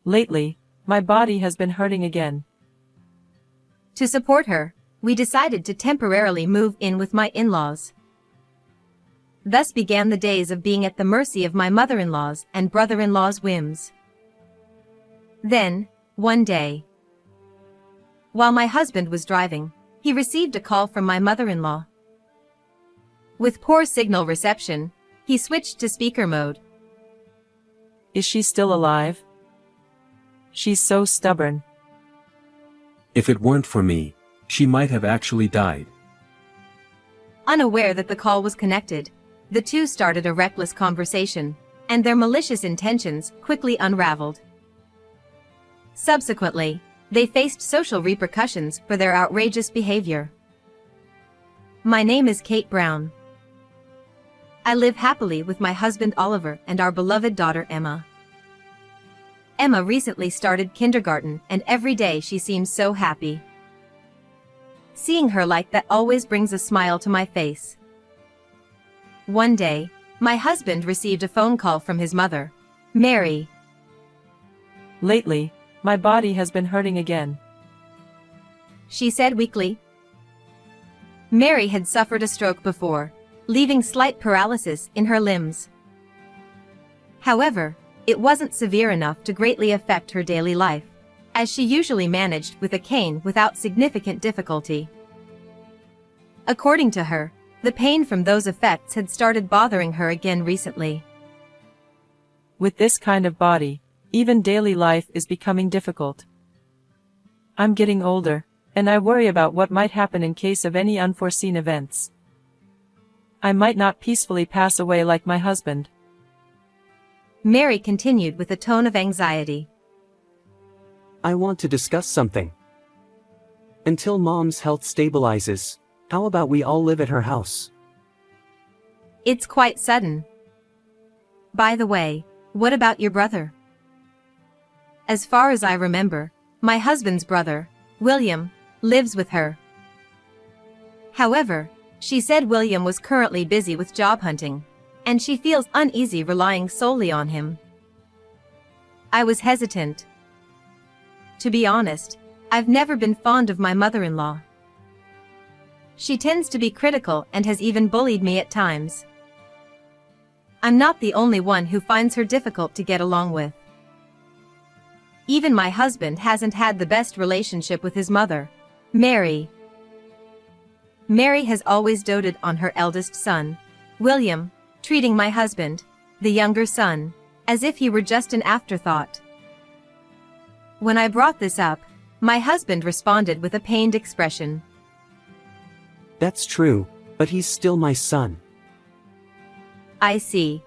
Lately, my body has been hurting again. To support her, we decided to temporarily move in with my in-laws. Thus began the days of being at the mercy of my mother-in-law's and brother-in-law's whims. Then, one day, while my husband was driving, he received a call from my mother-in-law. With poor signal reception, he switched to speaker mode. Is she still alive? She's so stubborn. If it weren't for me, she might have actually died. Unaware that the call was connected, the two started a reckless conversation, and their malicious intentions quickly unraveled. Subsequently, they faced social repercussions for their outrageous behavior. My name is Kate Brown. I live happily with my husband Oliver and our beloved daughter Emma. Emma recently started kindergarten, and every day she seems so happy. Seeing her like that always brings a smile to my face. One day, my husband received a phone call from his mother, Mary. Lately, my body has been hurting again, she said weakly. Mary had suffered a stroke before, leaving slight paralysis in her limbs. However, it wasn't severe enough to greatly affect her daily life, as she usually managed with a cane without significant difficulty. According to her, the pain from those effects had started bothering her again recently. With this kind of body, even daily life is becoming difficult. I'm getting older, and I worry about what might happen in case of any unforeseen events. I might not peacefully pass away like my husband. Mary continued with a tone of anxiety. I want to discuss something. Until Mom's health stabilizes, how about we all live at her house? It's quite sudden. By the way, what about your brother? As far as I remember, my husband's brother, William, lives with her. However, she said William was currently busy with job hunting, and she feels uneasy relying solely on him. I was hesitant. To be honest, I've never been fond of my mother-in-law. She tends to be critical and has even bullied me at times. I'm not the only one who finds her difficult to get along with. Even my husband hasn't had the best relationship with his mother, Mary. Mary has always doted on her eldest son, William, treating my husband, the younger son, as if he were just an afterthought. When I brought this up, my husband responded with a pained expression. That's true, but he's still my son. I see.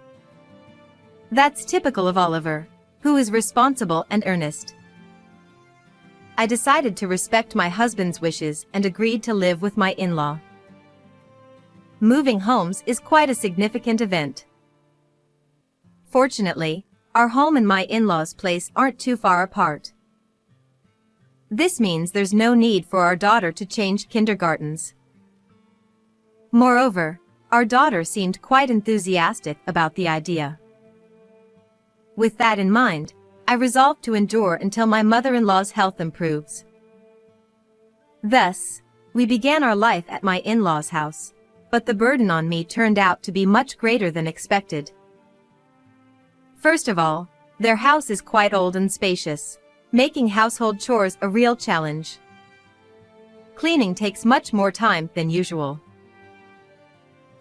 That's typical of Oliver, who is responsible and earnest. I decided to respect my husband's wishes and agreed to live with my in-law. Moving homes is quite a significant event. Fortunately, our home and my in-laws' place aren't too far apart. This means there's no need for our daughter to change kindergartens. Moreover, our daughter seemed quite enthusiastic about the idea. With that in mind, I resolved to endure until my mother-in-law's health improves. Thus, we began our life at my in-laws' house, but the burden on me turned out to be much greater than expected. First of all, their house is quite old and spacious, making household chores a real challenge. Cleaning takes much more time than usual.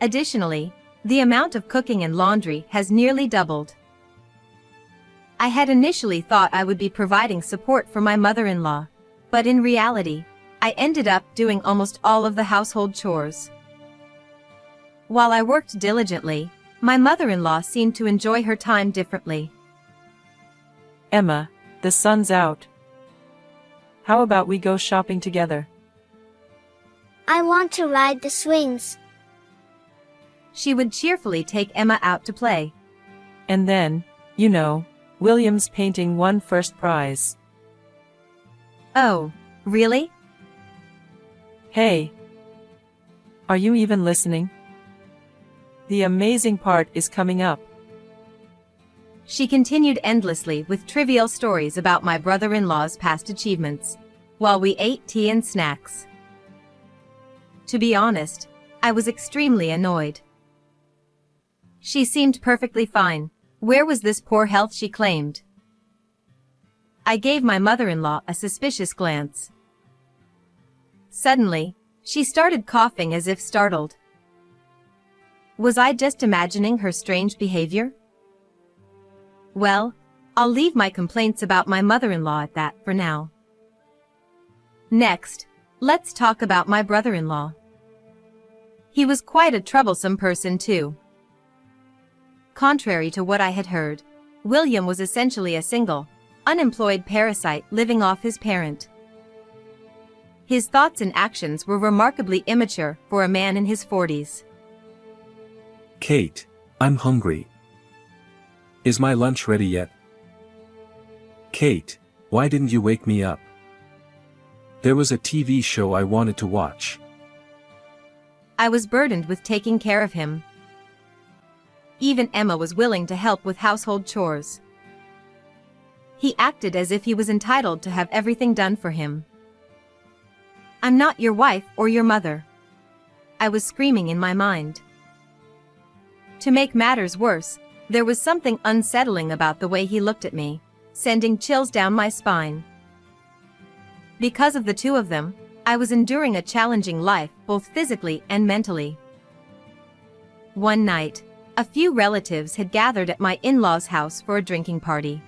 Additionally, the amount of cooking and laundry has nearly doubled. I had initially thought I would be providing support for my mother-in-law, but in reality, I ended up doing almost all of the household chores. While I worked diligently, my mother-in-law seemed to enjoy her time differently. Emma, the sun's out. How about we go shopping together? I want to ride the swings. She would cheerfully take Emma out to play. And then, you know, William's painting won first prize. Oh, really? Hey! Are you even listening? The amazing part is coming up. She continued endlessly with trivial stories about my brother-in-law's past achievements, while we ate tea and snacks. To be honest, I was extremely annoyed. She seemed perfectly fine. Where was this poor health she claimed? I gave my mother-in-law a suspicious glance. Suddenly, she started coughing as if startled. Was I just imagining her strange behavior? Well, I'll leave my complaints about my mother-in-law at that for now. Next, let's talk about my brother-in-law. He was quite a troublesome person too. Contrary to what I had heard, William was essentially a single, unemployed parasite living off his parent. His thoughts and actions were remarkably immature for a man in his 40s. Kate, I'm hungry. Is my lunch ready yet? Kate, why didn't you wake me up? There was a TV show I wanted to watch. I was burdened with taking care of him. Even Emma was willing to help with household chores. He acted as if he was entitled to have everything done for him. I'm not your wife or your mother. I was screaming in my mind. To make matters worse, there was something unsettling about the way he looked at me, sending chills down my spine. Because of the two of them, I was enduring a challenging life both physically and mentally. One night, a few relatives had gathered at my in-laws' house for a drinking party.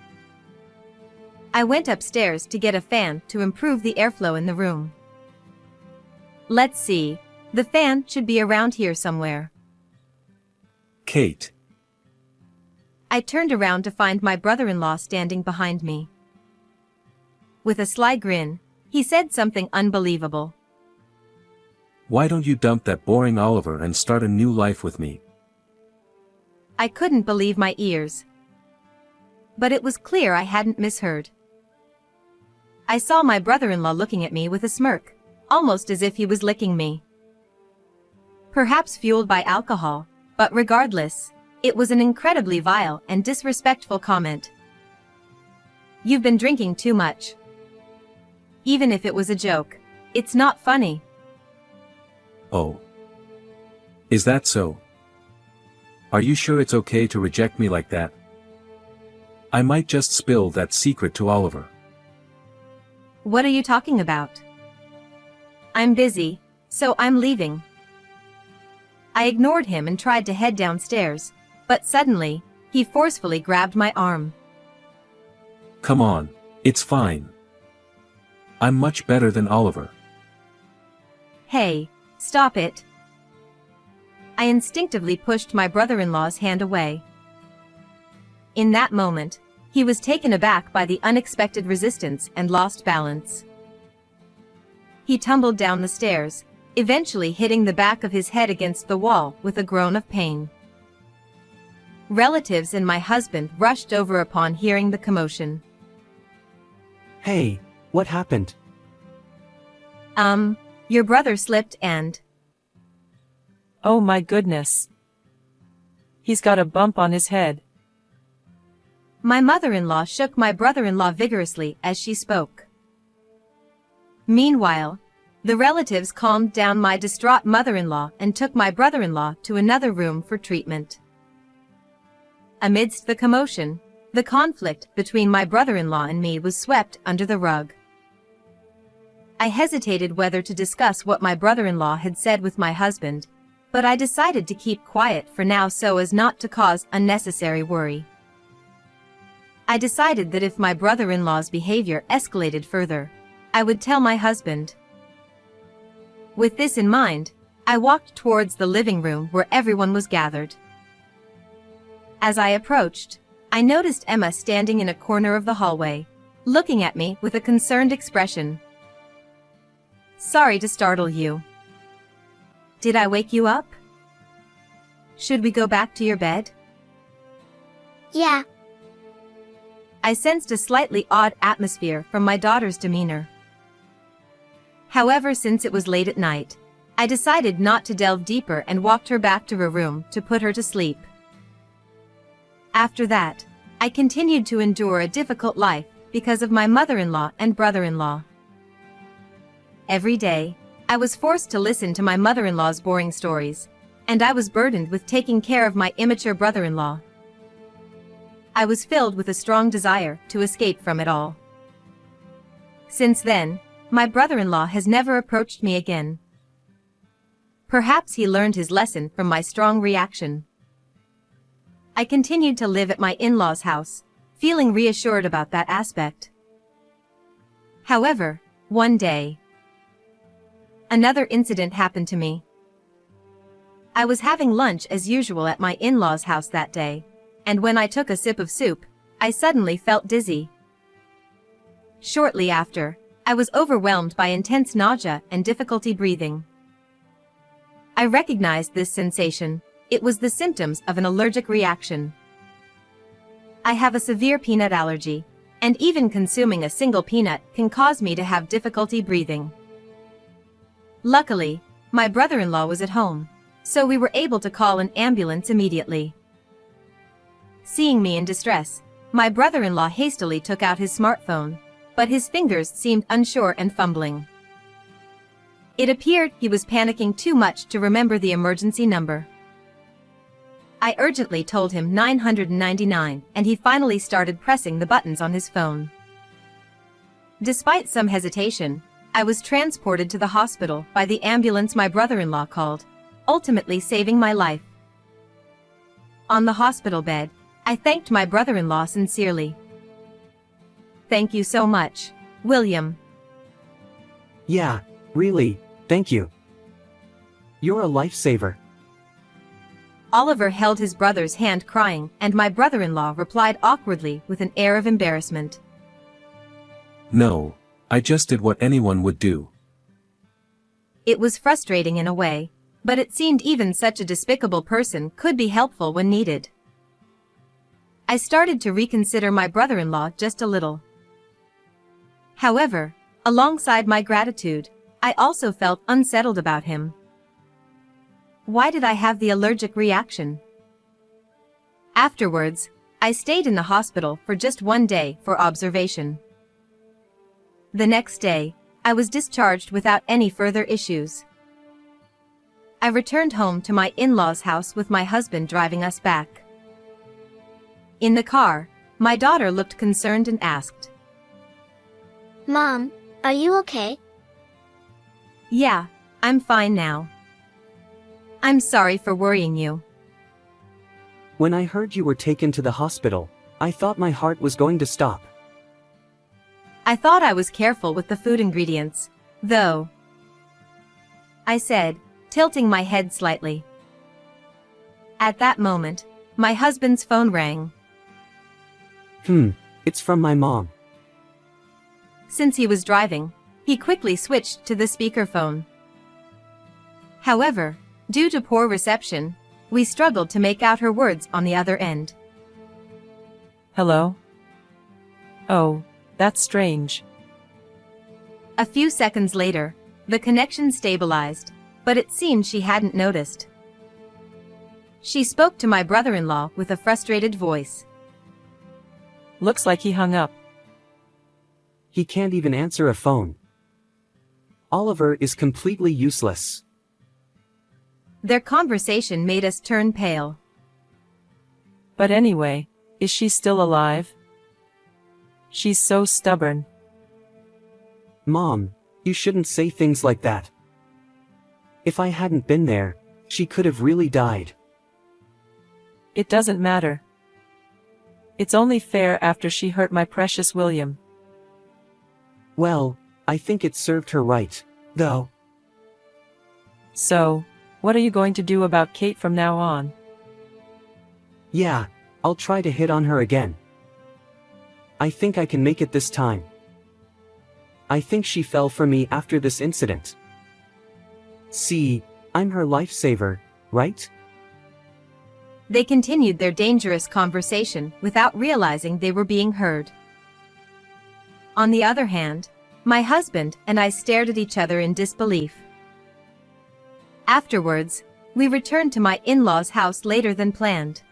I went upstairs to get a fan to improve the airflow in the room. Let's see, the fan should be around here somewhere. Kate. I turned around to find my brother-in-law standing behind me. With a sly grin, he said something unbelievable. Why don't you dump that boring Oliver and start a new life with me? I couldn't believe my ears. But it was clear I hadn't misheard. I saw my brother-in-law looking at me with a smirk, almost as if he was licking me. Perhaps fueled by alcohol, but regardless, it was an incredibly vile and disrespectful comment. You've been drinking too much. Even if it was a joke, it's not funny. Oh. Is that so? Are you sure it's okay to reject me like that? I might just spill that secret to Oliver. What are you talking about? I'm busy, so I'm leaving. I ignored him and tried to head downstairs, but suddenly, he forcefully grabbed my arm. Come on, it's fine. I'm much better than Oliver. Hey, stop it. I instinctively pushed my brother-in-law's hand away. In that moment, he was taken aback by the unexpected resistance and lost balance. He tumbled down the stairs, eventually hitting the back of his head against the wall with a groan of pain. Relatives and my husband rushed over upon hearing the commotion. Hey, what happened? Your brother slipped and... Oh my goodness. He's got a bump on his head. My mother-in-law shook my brother-in-law vigorously as she spoke. Meanwhile, the relatives calmed down my distraught mother-in-law and took my brother-in-law to another room for treatment. Amidst the commotion, the conflict between my brother-in-law and me was swept under the rug. I hesitated whether to discuss what my brother-in-law had said with my husband, but I decided to keep quiet for now so as not to cause unnecessary worry. I decided that if my brother-in-law's behavior escalated further, I would tell my husband. With this in mind, I walked towards the living room where everyone was gathered. As I approached, I noticed Emma standing in a corner of the hallway, looking at me with a concerned expression. Sorry to startle you. Did I wake you up? Should we go back to your bed? Yeah, I sensed a slightly odd atmosphere from my daughter's demeanor. However, since it was late at night, I decided not to delve deeper and walked her back to her room to put her to sleep. After that, I continued to endure a difficult life because of my mother-in-law and brother-in-law. Every day, I was forced to listen to my mother-in-law's boring stories, and I was burdened with taking care of my immature brother-in-law. I was filled with a strong desire to escape from it all. Since then, my brother-in-law has never approached me again. Perhaps he learned his lesson from my strong reaction. I continued to live at my in-laws' house, feeling reassured about that aspect. However, one day, another incident happened to me. I was having lunch as usual at my in-laws' house that day, and when I took a sip of soup, I suddenly felt dizzy. Shortly after, I was overwhelmed by intense nausea and difficulty breathing. I recognized this sensation. It was the symptoms of an allergic reaction. I have a severe peanut allergy, and even consuming a single peanut can cause me to have difficulty breathing. Luckily, my brother-in-law was at home, so we were able to call an ambulance immediately. Seeing me in distress, my brother-in-law hastily took out his smartphone, but his fingers seemed unsure and fumbling. It appeared he was panicking too much to remember the emergency number. I urgently told him 999, and he finally started pressing the buttons on his phone. Despite some hesitation, I was transported to the hospital by the ambulance my brother-in-law called, ultimately saving my life. On the hospital bed, I thanked my brother-in-law sincerely. "Thank you so much, William." Yeah, really, thank you. You're a lifesaver. Oliver held his brother's hand crying, and my brother-in-law replied awkwardly with an air of embarrassment. No, I just did what anyone would do. It was frustrating in a way, but it seemed even such a despicable person could be helpful when needed. I started to reconsider my brother-in-law just a little. However, alongside my gratitude, I also felt unsettled about him. Why did I have the allergic reaction? Afterwards, I stayed in the hospital for just one day for observation. The next day, I was discharged without any further issues. I returned home to my in-laws' house with my husband driving us back. In the car, my daughter looked concerned and asked, Mom, are you okay? "Yeah, I'm fine now. I'm sorry for worrying you." When I heard you were taken to the hospital, I thought my heart was going to stop. I thought I was careful with the food ingredients, though, I said, tilting my head slightly. At that moment, my husband's phone rang. It's from my mom. Since he was driving, he quickly switched to the speakerphone. However, due to poor reception, we struggled to make out her words on the other end. Hello? Oh, that's strange. A few seconds later, the connection stabilized, but it seemed she hadn't noticed. She spoke to my brother-in-law with a frustrated voice. Looks like he hung up. He can't even answer a phone. Oliver is completely useless. Their conversation made us turn pale. But anyway, is she still alive? She's so stubborn. Mom, you shouldn't say things like that. If I hadn't been there, she could have really died. It doesn't matter. It's only fair after she hurt my precious William. Well, I think it served her right, though. So, what are you going to do about Kate from now on? Yeah, I'll try to hit on her again. I think I can make it this time. I think she fell for me after this incident. See, I'm her lifesaver, right? They continued their dangerous conversation without realizing they were being heard. On the other hand, my husband and I stared at each other in disbelief. Afterwards, we returned to my in-laws' house later than planned.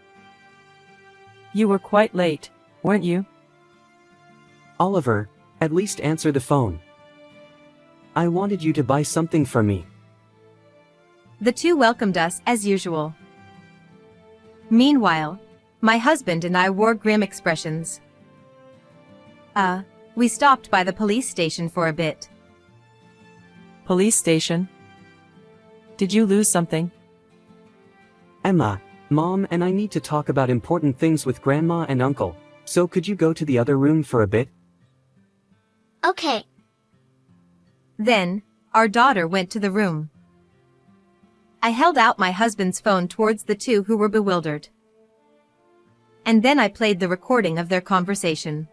You were quite late. weren't you? Oliver, at least answer the phone. I wanted you to buy something for me. The two welcomed us as usual. Meanwhile, my husband and I wore grim expressions. We stopped by the police station for a bit. Police station? Did you lose something? Emma, Mom and I need to talk about important things with Grandma and Uncle, so could you go to the other room for a bit? Okay. Then, our daughter went to the room. I held out my husband's phone towards the two who were bewildered. And then I played the recording of their conversation.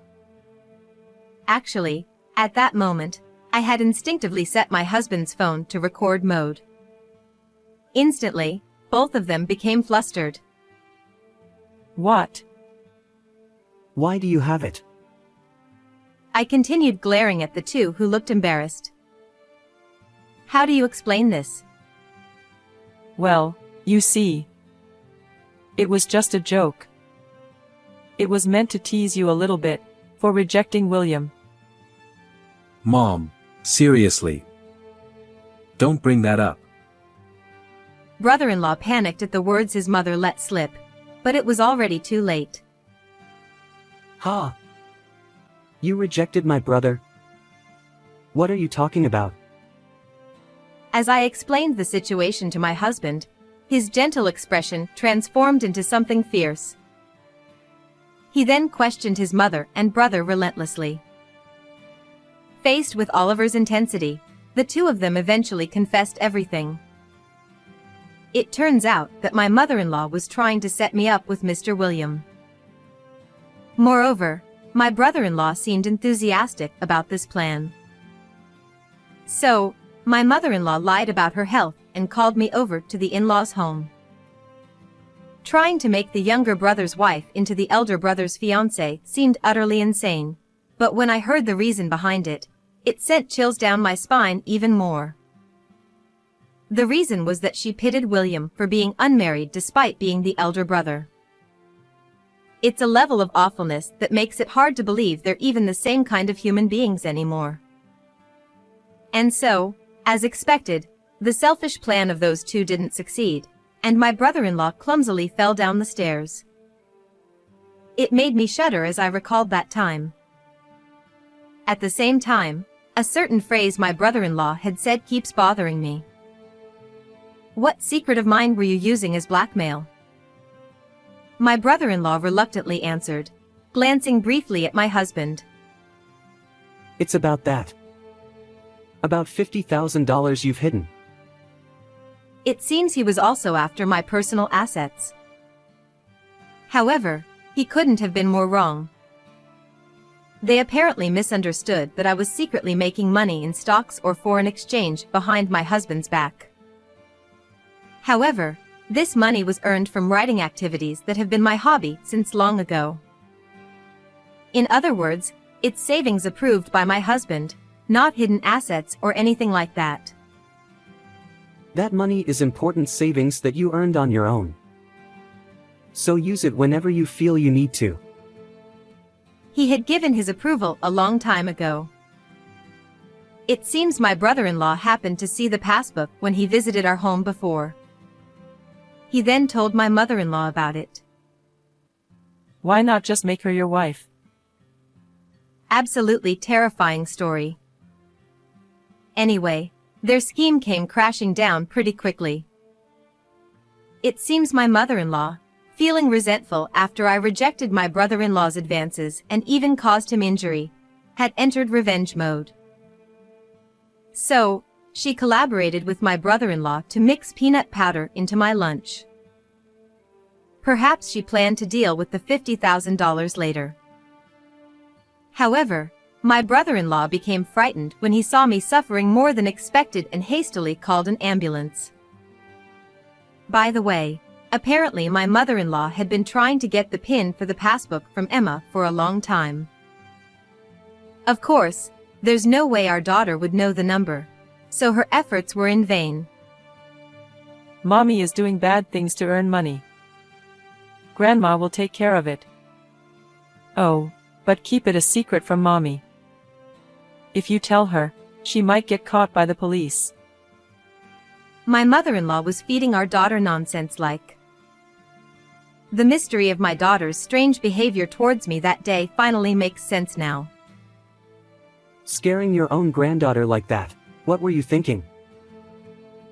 Actually, at that moment, I had instinctively set my husband's phone to record mode. Instantly, both of them became flustered. What? Why do you have it? I continued glaring at the two who looked embarrassed. How do you explain this? Well, you see. It was just a joke. It was meant to tease you a little bit, for rejecting William. Mom, seriously. Don't bring that up. Brother-in-law panicked at the words his mother let slip, but it was already too late. Ha! You rejected my brother? What are you talking about? As I explained the situation to my husband, his gentle expression transformed into something fierce. He then questioned his mother and brother relentlessly. Faced with Oliver's intensity, the two of them eventually confessed everything. It turns out that my mother-in-law was trying to set me up with Mr. William. Moreover, my brother-in-law seemed enthusiastic about this plan. So, my mother-in-law lied about her health and called me over to the in-laws' home. Trying to make the younger brother's wife into the elder brother's fiancée seemed utterly insane, but when I heard the reason behind it, it sent chills down my spine even more. The reason was that she pitted William for being unmarried despite being the elder brother. It's a level of awfulness that makes it hard to believe they're even the same kind of human beings anymore. And so, as expected, the selfish plan of those two didn't succeed, and my brother-in-law clumsily fell down the stairs. It made me shudder as I recalled that time. At the same time, a certain phrase my brother-in-law had said keeps bothering me. What secret of mine were you using as blackmail? My brother-in-law reluctantly answered, glancing briefly at my husband. It's about that. About $50,000 you've hidden. It seems he was also after my personal assets. However, he couldn't have been more wrong. They apparently misunderstood that I was secretly making money in stocks or foreign exchange behind my husband's back. However, this money was earned from writing activities that have been my hobby since long ago. In other words, it's savings approved by my husband, not hidden assets or anything like that. That money is important savings that you earned on your own. So use it whenever you feel you need to. He had given his approval a long time ago. It seems my brother-in-law happened to see the passbook when he visited our home before. He then told my mother-in-law about it. Why not just make her your wife? Absolutely terrifying story. Anyway, their scheme came crashing down pretty quickly. It seems my mother-in-law, feeling resentful after I rejected my brother-in-law's advances and even caused him injury, had entered revenge mode. So, she collaborated with my brother-in-law to mix peanut powder into my lunch. Perhaps she planned to deal with the $50,000 later. However, my brother-in-law became frightened when he saw me suffering more than expected and hastily called an ambulance. By the way, apparently my mother-in-law had been trying to get the PIN for the passbook from Emma for a long time. Of course, there's no way our daughter would know the number, so her efforts were in vain. Mommy is doing bad things to earn money. Grandma will take care of it. Oh, but keep it a secret from Mommy. If you tell her, she might get caught by the police. My mother-in-law was feeding our daughter nonsense like. The mystery of my daughter's strange behavior towards me that day finally makes sense now. Scaring your own granddaughter like that, what were you thinking?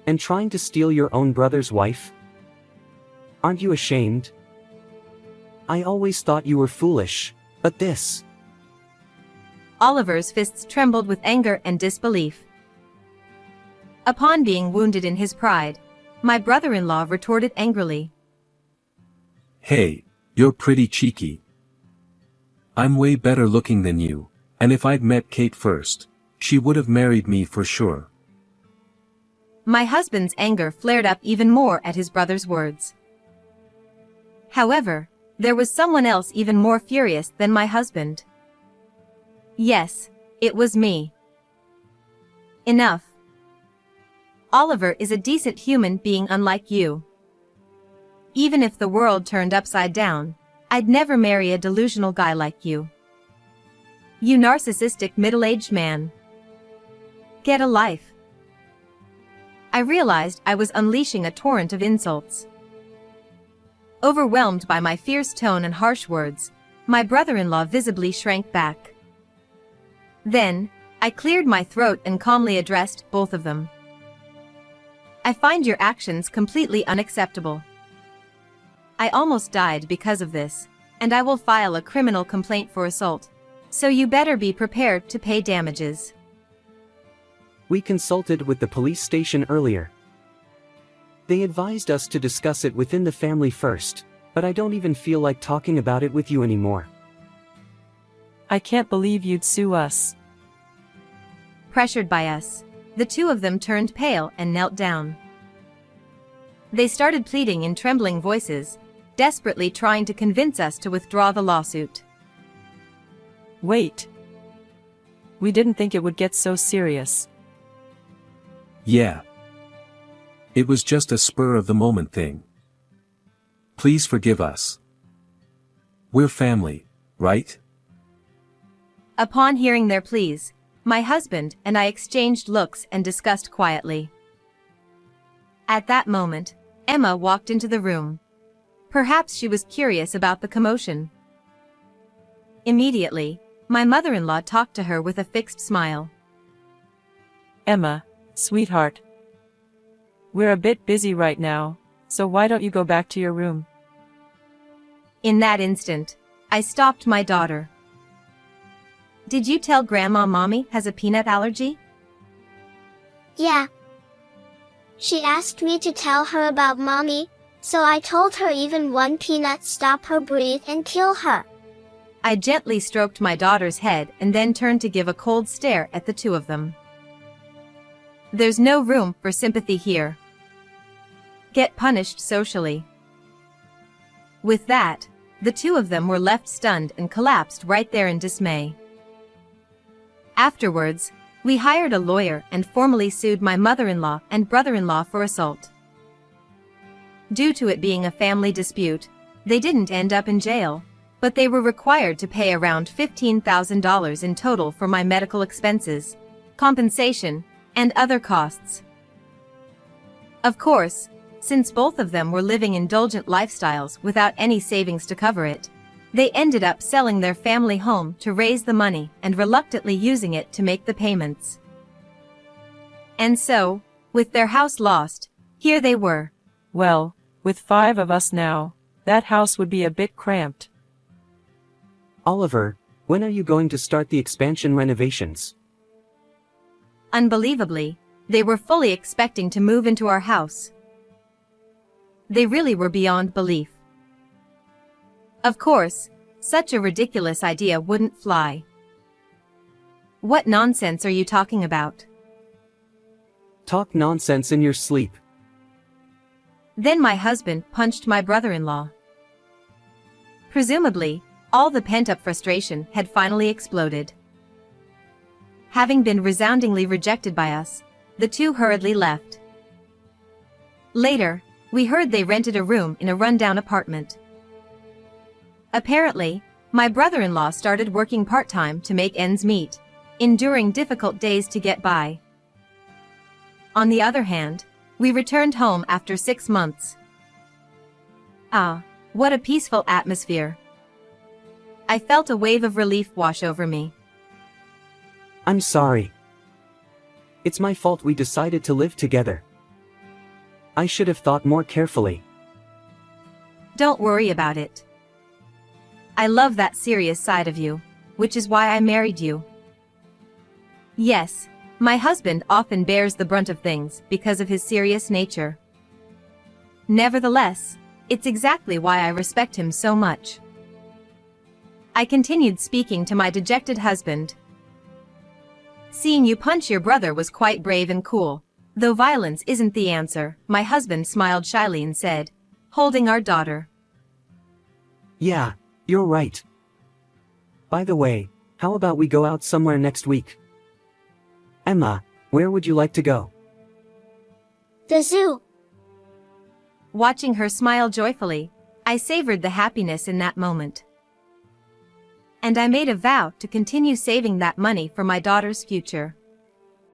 And trying to steal your own brother's wife? Aren't you ashamed? I always thought you were foolish, but this. Oliver's fists trembled with anger and disbelief. Upon being wounded in his pride, my brother-in-law retorted angrily. Hey, you're pretty cheeky. I'm way better looking than you, and if I'd met Kate first, she would have married me for sure. My husband's anger flared up even more at his brother's words. However, there was someone else even more furious than my husband. Yes, it was me. Enough. Oliver is a decent human being unlike you. Even if the world turned upside down, I'd never marry a delusional guy like you. You narcissistic middle-aged man. Get a life. I realized I was unleashing a torrent of insults. Overwhelmed by my fierce tone and harsh words, my brother-in-law visibly shrank back. Then, I cleared my throat and calmly addressed both of them. I find your actions completely unacceptable. I almost died because of this, and I will file a criminal complaint for assault, so you better be prepared to pay damages. We consulted with the police station earlier. They advised us to discuss it within the family first, but I don't even feel like talking about it with you anymore. I can't believe you'd sue us. Pressured by us, the two of them turned pale and knelt down. They started pleading in trembling voices, desperately trying to convince us to withdraw the lawsuit. Wait. We didn't think it would get so serious. Yeah. It was just a spur-of-the-moment thing. Please forgive us. We're family, right? Upon hearing their pleas, my husband and I exchanged looks and discussed quietly. At that moment, Emma walked into the room. Perhaps she was curious about the commotion. Immediately, my mother-in-law talked to her with a fixed smile. Emma, sweetheart. We're a bit busy right now, so why don't you go back to your room? In that instant, I stopped my daughter. Did you tell Grandma Mommy has a peanut allergy? Yeah. She asked me to tell her about Mommy, so I told her even one peanut stop her breathe and kill her. I gently stroked my daughter's head and then turned to give a cold stare at the two of them. There's no room for sympathy here. Get punished socially. With that, the two of them were left stunned and collapsed right there in dismay. Afterwards, we hired a lawyer and formally sued my mother-in-law and brother-in-law for assault. Due to it being a family dispute, they didn't end up in jail, but they were required to pay around $15,000 in total for my medical expenses, compensation, and other costs. Of course, since both of them were living indulgent lifestyles without any savings to cover it, they ended up selling their family home to raise the money and reluctantly using it to make the payments. And so, with their house lost, here they were. Well, with 5 of us now, that house would be a bit cramped. Oliver, when are you going to start the expansion renovations? Unbelievably, they were fully expecting to move into our house. They really were beyond belief. Of course, such a ridiculous idea wouldn't fly. What nonsense are you talking about? Talk nonsense in your sleep. Then my husband punched my brother-in-law. Presumably, all the pent-up frustration had finally exploded. Having been resoundingly rejected by us, the two hurriedly left. Later, we heard they rented a room in a rundown apartment. Apparently, My brother-in-law started working part-time to make ends meet, enduring difficult days to get by. On the other hand, we returned home after 6 months. Ah, what a peaceful atmosphere. I felt a wave of relief wash over me. I'm sorry. It's my fault we decided to live together. I should have thought more carefully. Don't worry about it. I love that serious side of you, which is why I married you. Yes, my husband often bears the brunt of things because of his serious nature. Nevertheless, it's exactly why I respect him so much. I continued speaking to my dejected husband. Seeing you punch your brother was quite brave and cool. Though violence isn't the answer, my husband smiled shyly and said, holding our daughter. Yeah, you're right. By the way, how about we go out somewhere next week? Emma, where would you like to go? The zoo. Watching her smile joyfully, I savored the happiness in that moment. And I made a vow to continue saving that money for my daughter's future.